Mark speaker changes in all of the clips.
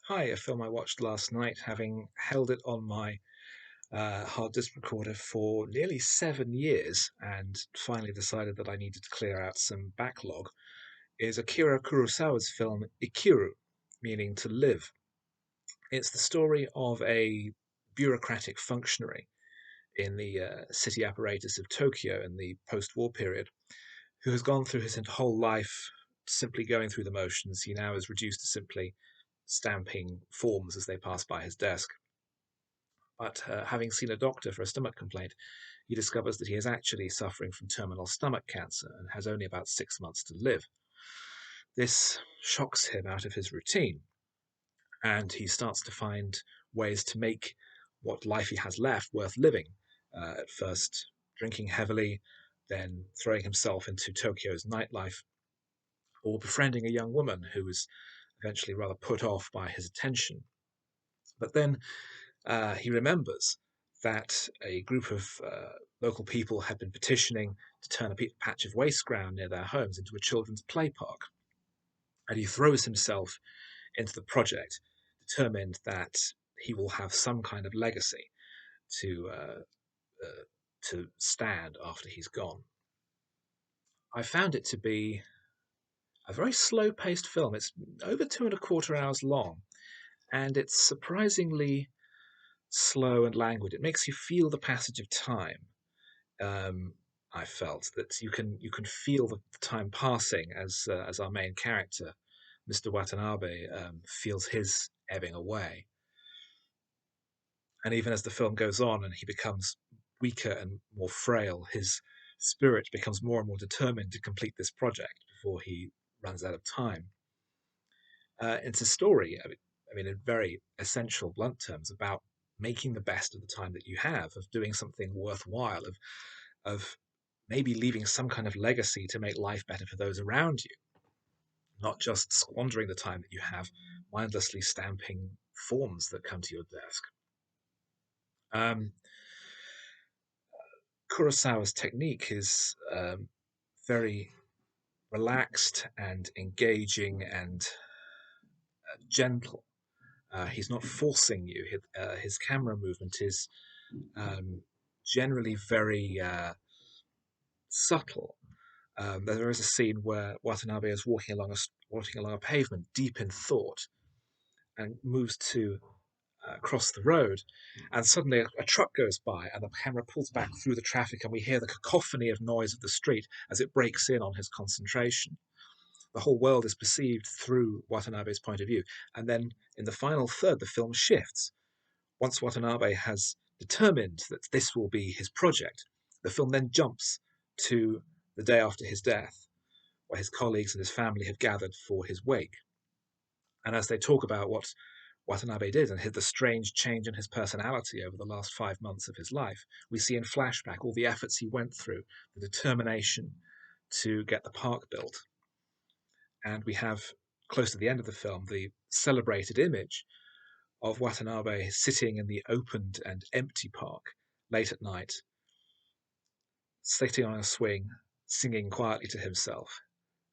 Speaker 1: Hi, a film I watched last night, having held it on my hard disk recorder for nearly 7 years and finally decided that I needed to clear out some backlog, is Akira Kurosawa's film Ikiru, meaning to live. It's the story of a bureaucratic functionary in the city apparatus of Tokyo in the post war period who has gone through his whole life simply going through the motions. He now is reduced to simply stamping forms as they pass by his desk. But having seen a doctor for a stomach complaint, he discovers that he is actually suffering from terminal stomach cancer and has only about 6 months to live. This shocks him out of his routine, and he starts to find ways to make what life he has left worth living. At first, drinking heavily, then throwing himself into Tokyo's nightlife, or befriending a young woman who is eventually rather put off by his attention. But then he remembers that a group of local people had been petitioning to turn a patch of waste ground near their homes into a children's play park. And he throws himself into the project, determined that he will have some kind of legacy to to stand after he's gone. I found it to be a very slow-paced film. It's over 2.25 hours long, and it's surprisingly slow and languid. It makes you feel the passage of time. um, I felt that you can feel the time passing as our main character, Mr. Watanabe, feels his ebbing away, and even as the film goes on and he becomes weaker and more frail, his spirit becomes more and more determined to complete this project before he runs out of time. It's a story, I mean, in very essential, blunt terms, about making the best of the time that you have, of doing something worthwhile, of maybe leaving some kind of legacy to make life better for those around you, not just squandering the time that you have mindlessly stamping forms that come to your desk. Um, Kurosawa's technique is very relaxed and engaging and gentle. He's not forcing you. His camera movement is um, generally very subtle. There is a scene where Watanabe is walking along a pavement deep in thought and moves to cross the road, and suddenly a truck goes by, and the camera pulls back through the traffic, and we hear the cacophony of noise of the street as it breaks in on his concentration. The whole world is perceived through Watanabe's point of view, and then in the final third, the film shifts. Once Watanabe has determined that this will be his project, the film then jumps to the day after his death, where his colleagues and his family have gathered for his wake. And as they talk about what Watanabe did and the strange change in his personality over the last 5 months of his life, we see in flashback all the efforts he went through, the determination to get the park built. And we have, close to the end of the film, the celebrated image of Watanabe sitting in the opened and empty park late at night, sitting on a swing, singing quietly to himself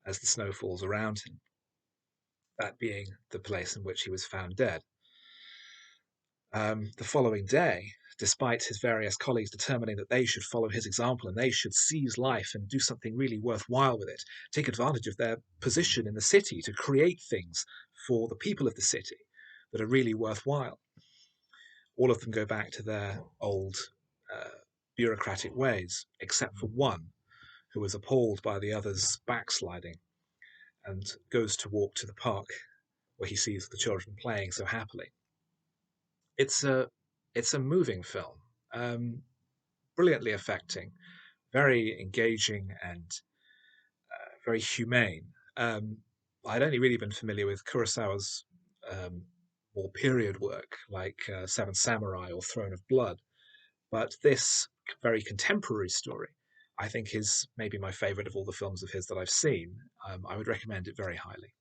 Speaker 1: as the snow falls around him, that being the place in which he was found dead. The following day, despite his various colleagues determining that they should follow his example and they should seize life and do something really worthwhile with it, take advantage of their position in the city to create things for the people of the city that are really worthwhile, all of them go back to their old uh, bureaucratic ways, except for one who is appalled by the others backsliding and goes to walk to the park where he sees the children playing so happily. It's a moving film, um, brilliantly affecting, very engaging, and very humane. I'd only really been familiar with Kurosawa's um, more period work like Seven Samurai or Throne of Blood, but this very contemporary story, I think, is maybe my favorite of all the films of his that I've seen. I would recommend it very highly.